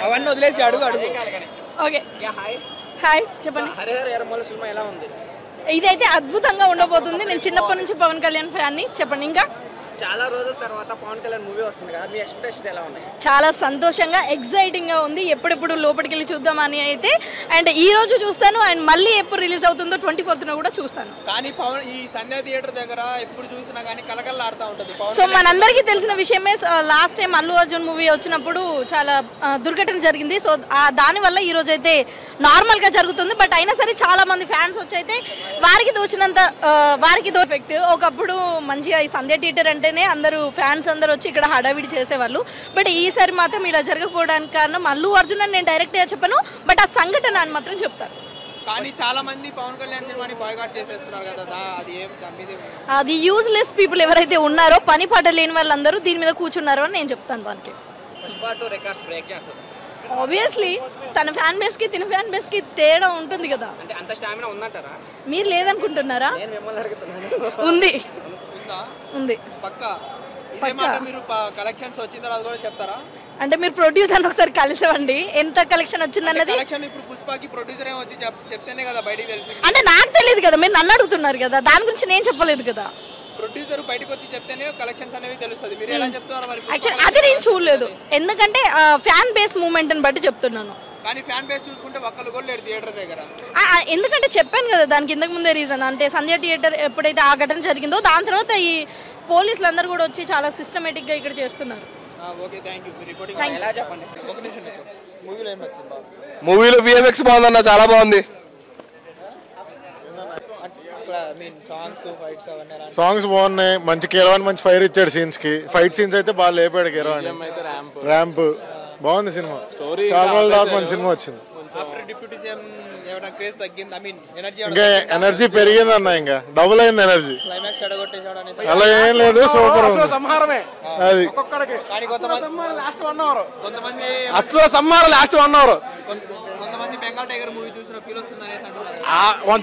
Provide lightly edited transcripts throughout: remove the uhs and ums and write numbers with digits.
అవన్నీ వదిలేసి అడుగు అడుగు. ఓకే హాయ్ చెప్పండి. హరిహర ఎర్రమల్ల సినిమా ఎలా ఉంది? ఇదైతే అద్భుతంగా ఉండబోతుంది. నేను చిన్నప్పటి నుంచి పవన్ కళ్యాణ్ ఫ్యాన్ని. చెప్పండి ఇంకా. చాలా రోజుల తర్వాత పవన్ కళ్యాణ్ మూవీ వస్తుంది కదా, మీ ఎక్స్పెక్టేషన్స్ ఎలా ఉన్నాయి? చాలా సంతోషంగా ఎగ్జైటింగ్గా ఉంది. ఎప్పుడెప్పుడు లోపలికి వెళ్ళి చూద్దామని అయితే. అండ్ ఈ రోజు చూస్తాను అండ్ మళ్ళీ ఎప్పుడు రిలీజ్ అవుతుందో 24th కూడా చూస్తాను. కానీ పవన్ ఈ సంధ్యా థియేటర్ దగ్గర ఎప్పుడు చూసినా కానీ కలకల్లాడుతూ ఉంటుంది. సో మనందరికీ తెలిసిన విషయమే, last time Allu Arjun movie వచ్చినప్పుడు చాలా దుర్ఘటన జరిగింది. సో దానివల్ల ఈరోజు అయితే నార్మల్గా జరుగుతుంది. బట్ అయినా సరే చాలా మంది ఫ్యాన్స్ వచ్చి అయితే వారికి తోచినంత ఎఫెక్ట్. ఒకప్పుడు మంచిగా ఈ సంధ్యా థియేటర్ అంటేనే అందరూ ఫ్యాన్స్ అందరూ వచ్చి ఇక్కడ హడావిడి చేసేవాళ్ళు. బట్ ఈసారి మాత్రం ఇలా జరగకపోవడానికి కారణం అల్లు అర్జున్ అని నేను డైరెక్ట్గా చెప్పను, బట్ ఆ సంఘటన అని మాత్రం చెప్తాను. కానీ చాలా మంది పవన్ కళ్యాణ్ సినిమాని బాయ్కాట్ చేసేస్తున్నారు కదా, అది యూజ్లెస్ పీపుల్ ఎవరైతే ఉన్నారో, పని పాట లేని వాళ్ళందరూ దీని మీద కూర్చున్నారో అని నేను చెప్తాను. దానికి ఆబ్వియస్లీ తన ఫ్యాన్ బేస్ కి తిన ఫ్యాన్ బేస్ కి తేడా ఉంటుంది కదా. మీరు లేదనుకుంటున్నారా? ఉంది ఉంది పక్కా. కలెక్షన్స్ వచ్చిన తర్వాత కూడా చెప్తారా? అంటే మీరు ప్రొడ్యూసర్ ఒకసారి కలిసేవండి ఎంత కలెక్షన్ వచ్చిందన్నది. ఇప్పుడు పుష్పకి ప్రొడ్యూసర్ వచ్చి చెప్తేనే కదా బయటికి తెలిసి. అంటే నాకు తెలియదు కదా, మీరు నన్ను అడుగుతున్నారు కదా, దాని గురించి నేను చెప్పలేదు కదా. ప్రొడ్యూసర్ బయటకు వచ్చి చెప్తేనే కలెక్షన్స్ అనేవి తెలుస్తుంది. మీరు ఎలా చెప్తారు మరి? యాక్చువల్లీ అది నేను చూడలేదు, ఎందుకంటే ఫ్యాన్ బేస్ మూమెంట్ అని బట్టి చెప్తున్నాను. కానీ ఫ్యాన్ బేస్ చూసుకుంటే ఒక్కళ్ళు కూడా లేరు థియేటర్ దగ్గర. ఎందుకంటే చెప్పాను కదా దానికి ఇంతకు ముందే రీజన్. అంటే సంధ్యా థియేటర్ ఎప్పుడైతే ఆ ఘటన జరిగిందో దాని తర్వాత ఈ పోలీసులు అందరూ కూడా వచ్చి చాలా సిస్టమేటిక్గా ఇక్కడ చేస్తున్నారు. మూవీలో విఎఫ్ఎక్స్ బాగుందన్న, చాలా బాగుంది. సాంగ్స్ బాగున్నాయి, మంచి కీరవాణి మంచి ఫైర్ ఇచ్చాడు సీన్స్ కి. ఫైట్ సీన్స్ అయితే బాగా లేపాడు కీరవాణి. ర్యాంప్ బాగుంది సినిమా. చాలా రోజుల దాకా మంచి సినిమా వచ్చింది. ఇంకా ఎనర్జీ పెరిగింది అన్న, ఇంకా డబుల్ అయింది ఎనర్జీ. అలా ఏం లేదు, సూపర్ ఉంది. అది అశ్వ సంహారం లాస్ట్ 1 hour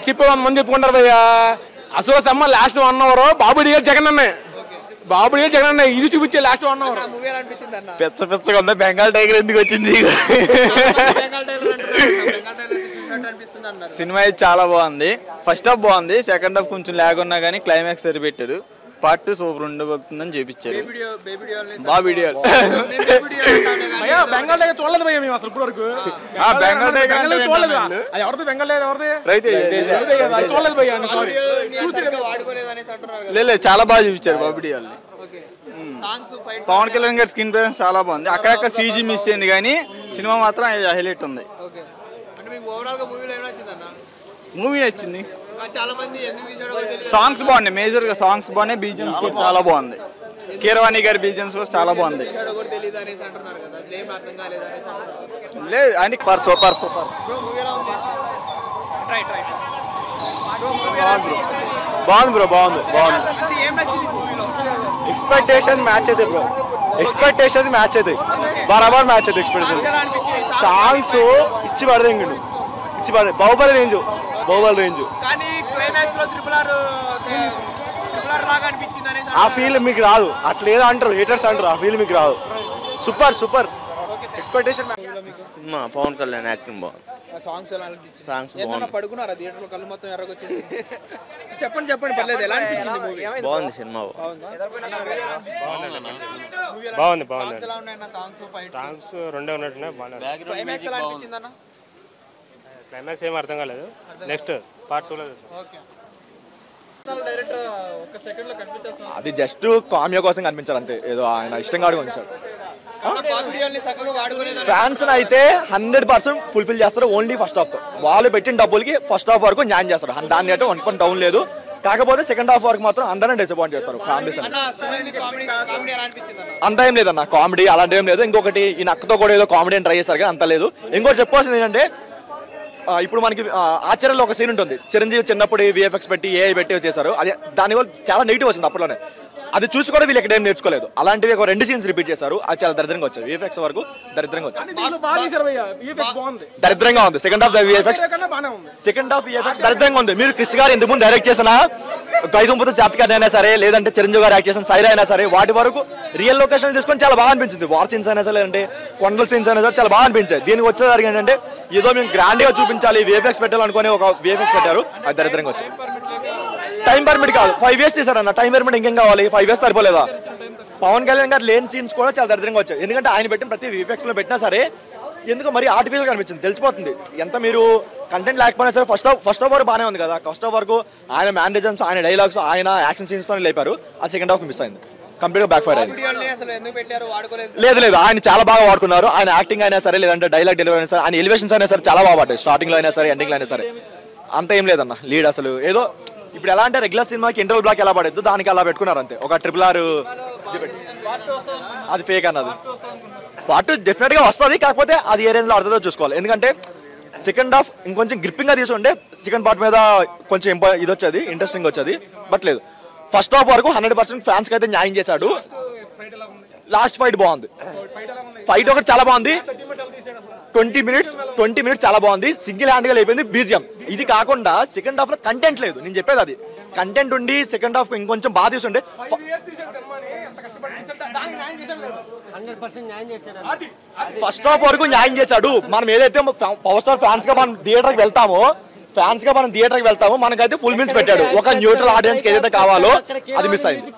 చెప్పి 100 మంది చెప్పుకుంటారు భయ్యా. అశ్వ సంహారం లాస్ట్ 1 hour బాబుడి గారు జగన్ అన్న ఇది చూపించే లాస్ట్ 1 hour. పిచ్చగా ఉందా? బెంగాల్ టైగర్ ఎందుకు వచ్చింది? సినిమా అయితే చాలా బాగుంది. ఫస్ట్ హాఫ్ బాగుంది, సెకండ్ హాఫ్ కొంచెం లాగ్ ఉన్నా కానీ క్లైమాక్స్ సరిపెట్టారు. పార్ట్ 2 సూపర్ ఉండబోతుందని చూపించారు. బాగా వీడియో బెంగాల్ టైగర్ చూడలేదు భయ్యా మేము అసలు ఇప్పుడు వరకు. లేదు చాలా బాగా చూపించారు బాబిడియాల్ని. పవన్ కళ్యాణ్ గారి స్క్రీన్ ప్రెజెన్స్ చాలా బాగుంది. అక్కడక్కడ సీజీ మిస్ అయింది కానీ సినిమా మాత్రం హైలైట్ ఉంది. మూవీ నచ్చింది. సాంగ్స్ బాగున్నాయి, మేజర్ గా సాంగ్స్ బాగున్నాయి, బీజిఎమ్స్ కూడా చాలా బాగుంది. కీరవాణి గారి బీజిఎమ్స్ కూడా చాలా బాగుంది. లేదు అంటే సూపర్ బాగుంది బ్రో, బాగుంది. ఎక్స్పెక్టేషన్స్ మ్యాచ్ అయితే బరాబర్ మ్యాచ్ అయితే ఎక్స్పెక్టేషన్. సాంగ్స్ ఇచ్చి పడదే బాహుబలి రేంజ్. ఆ ఫీల్ మీకు రాదు, అట్లేదో అంటారు హేటర్స్ అంటారు, ఆ ఫీల్ మీకు రాదు. Super expectation. Pawan Kalyan acting బాగుంది. చెప్పండి పర్లేదు, ఎలా అనిపించింది మూవీ? బాగుంది సినిమా. బాగుంది. సాంగ్స్ రెండే ఉన్నట్టున్నాయి. క్లైమాక్స్ ఏం అర్థం కాలేదు. నెక్స్ట్ పార్ట్ 2 లో అది జస్ట్ కామియో కోసం కనిపించారు అంతే, ఏదో ఆయన ఇష్టంగా ఉంచారు. ఫ్యాన్స్ అయితే 100% ఫుల్ఫిల్ చేస్తారు ఓన్లీ ఫస్ట్ హాఫ్ తో. వాళ్ళు పెట్టిన డబ్బులకి ఫస్ట్ హాఫ్ వరకు న్యాయం చేస్తారు, దాన్ని అయితే 1 డౌన్ లేదు. కాకపోతే సెకండ్ హాఫ్ వరకు మాత్రం అందరినీ డిసప్పాయింట్ చేస్తారు ఫ్యామిలీస్. అంత ఏం లేదన్న కామెడీ, అలాంటి ఏం లేదు. ఇంకొకటి ఈ నక్కతో కూడా ఏదో కామెడీ ట్రై చేస్తారు కానీ అంత లేదు. ఇంకోటి చెప్పాల్సింది ఏంటంటే, ఇప్పుడు మనకి ఆచరణలో ఒక సీన్ ఉంటుంది, చిరంజీవి చిన్నప్పుడు విఎఫ్ఎక్స్ పెట్టి ఏఐ పెట్టి వచ్చేసారు. అది దానివల్ల చాలా నెగిటివ్ వచ్చింది అప్పట్లోనే. అది చూసి కూడా వీళ్ళు ఇక్కడ ఏం నేర్చుకోలేదు. అలాంటివి ఒక 2 సీన్స్ రిపీట్ చేశారు, అది చాలా దరిద్రంగా వచ్చాయి. VFX వరకు దరిద్రంగా వచ్చాయి, దరిద్రంగా ఉంది. సెకండ్ హాఫ్ దరిద్రంగా ఉంది. మీరు క్రిష్ గారు ఇంతకు ముందు డైరెక్ట్ చేసిన గైదుంపుతో జాతికారి అయినా సరే, లేదంటే చిరంజీవి గారు యాక్ట్ చేసిన సైరా అయినా సరే, వాటి వరకు రియల్ లొకేషన్ తీసుకొని చాలా బాగా అనిపించింది. వార్ సీన్స్ అయినా సరే, లేదంటే కొండల సీన్స్ అయినా సరే చాలా బాగా అనిపించాయి. దీనికి వచ్చేసరికి ఏంటంటే ఏదో మేము గ్రాండ్ గా చూపించాలి, VFX పెట్టాలనుకుని ఒక VFX పెట్టారు, అది దరిద్రంగా వచ్చాయి. టైం పర్మిట్ కాదు, 5 years తీసారన్న. టైం పర్మిట్ ఇంకేం కావాలి? 5 years సరిపోలేదా? పవన్ కళ్యాణ్ గారు లేని సీన్స్ కూడా చాలా దరిద్రంగా వచ్చాయి. ఎందుకంటే ఆయన పెట్టిన ప్రతి VFX లో పెట్టినా సరే ఎందుకు మరి ఆర్టిఫిషియల్ అనిపించింది, తెలిసిపోతుంది. ఎంత మీరు కంటెంట్ లేకపోయినా సరే ఫస్ట్ హాఫ్ వరకు బాగానే ఉంది కదా. ఫస్ట్ హాఫ్ వరకు ఆయన మ్యానేజర్స్, ఆయన డైలాగ్స్, ఆయన యాక్షన్ సీన్స్ తో లేపారు. అది సెకండ్ హాఫ్ మిస్ అయింది, కంప్లీట్ గా బ్యాక్ ఫైర్ అయింది. లేదు ఆయన చాలా బాగా వాడుకున్నారు. ఆయన యాక్టింగ్ అయినా సరే, లేదంటే డైలాగ్ డెలివరీ అయినా సరే, ఆయన ఎలివేషన్స్ అయినా సరే చాలా బాగా పడ్డాయి. స్టార్టింగ్ లో అయినా సరే, ఎండింగ్ లో అయినా సరే అంత ఏం లేదన్న. లీడ్ అసలు ఏదో ఇప్పుడు ఎలా అంటే రెగ్యులర్ సినిమాకి ఇంటర్వల్ బ్లాక్ ఎలా పడద్దు దానికి అలా పెట్టుకున్నారు అంతే. ఒక RRR అది ఫేక్ అన్నది. పార్ట్ 2 డెఫినెట్ గా వస్తుంది, కాకపోతే అది ఏ రేంజ్ లో అర్థంతో చూసుకోవాలి. ఎందుకంటే సెకండ్ హాఫ్ ఇంకొంచెం గ్రిప్పింగ్ గా తీసుకుంటే సెకండ్ పార్ట్ మీద కొంచెం ఇది వచ్చేది, ఇంట్రెస్టింగ్ వచ్చేది. బట్ లేదు, ఫస్ట్ హాఫ్ వరకు 100% ఫ్యాన్స్ కి అయితే న్యాయం చేశాడు. లాస్ట్ ఫైట్ బాగుంది, ఫైట్ ఒకటి చాలా బాగుంది. 20 minutes చాలా బాగుంది, సింగిల్ హ్యాండ్ గా అయిపోయింది BGM. ఇది కాకుండా సెకండ్ హాఫ్ లో కంటెంట్ లేదు. నేను చెప్పేది అది, కంటెంట్ ఉండి సెకండ్ హాఫ్ ఇంకొంచెం బాగా తీసుంటే. ఫస్ట్ హాఫ్ వరకు న్యాయం చేశాడు. మనం ఏదైతే పవర్ స్టార్ ఫ్యాన్స్ గా మనం థియేటర్కి వెళ్తామో మనకైతే ఫుల్ మీల్స్ పెట్టాడు. ఒక న్యూట్రల్ ఆడియన్స్ కి ఏదైతే కావాలో అది మిస్ అయింది.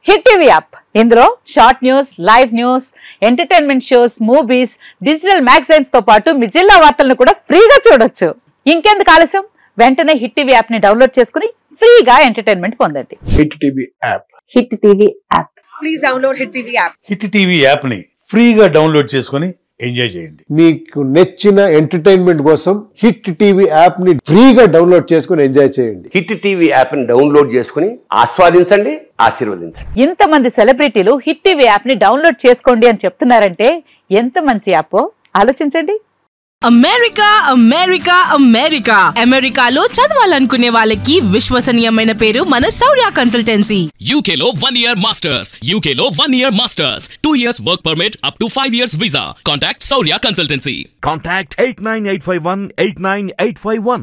హిట్ టీవీ యాప్, ఇందులో short news, live news, entertainment shows, movies, digital magazines తో పాటు మీ జిల్లా వార్తలను కూడా ఫ్రీగా చూడొచ్చు. ఇంకెందుకు ఆలస్యం, వెంటనే హిట్ టీవీ యాప్ ని డౌన్లోడ్ చేసుకుని ఫ్రీగా ఎంటర్టైన్మెంట్ పొందండి. Hit TV app, hit TV app, please download hit TV app. Hit TV app ని ఫ్రీగా డౌన్లోడ్ చేసుకుని ఎంజాయ్ చేయండి. మీకు నచ్చిన ఎంటర్టైన్మెంట్ కోసం హిట్ టీవీ యాప్ ని ఫ్రీగా డౌన్లోడ్ చేసుకుని ఎంజాయ్ చేయండి. హిట్ టీవీ యాప్ ని డౌన్లోడ్ చేసుకుని ఆస్వాదించండి, ఆశీర్వదించండి. ఇంతమంది సెలబ్రిటీలు హిట్ టీవీ యాప్ ని డౌన్లోడ్ చేసుకోండి అని చెప్తున్నారంటే ఎంత మంచి యాప్ ఆలోచించండి. అమెరికాలో చదవాలనుకునే వాళ్ళకి విశ్వసనీయమైన పేరు మన శౌర్య కన్సల్టెన్సీ. UK లో 1 year masters, 2 years work permit up to 5 years visa. Contact Saurya Consultancy. Contact 89851 89851.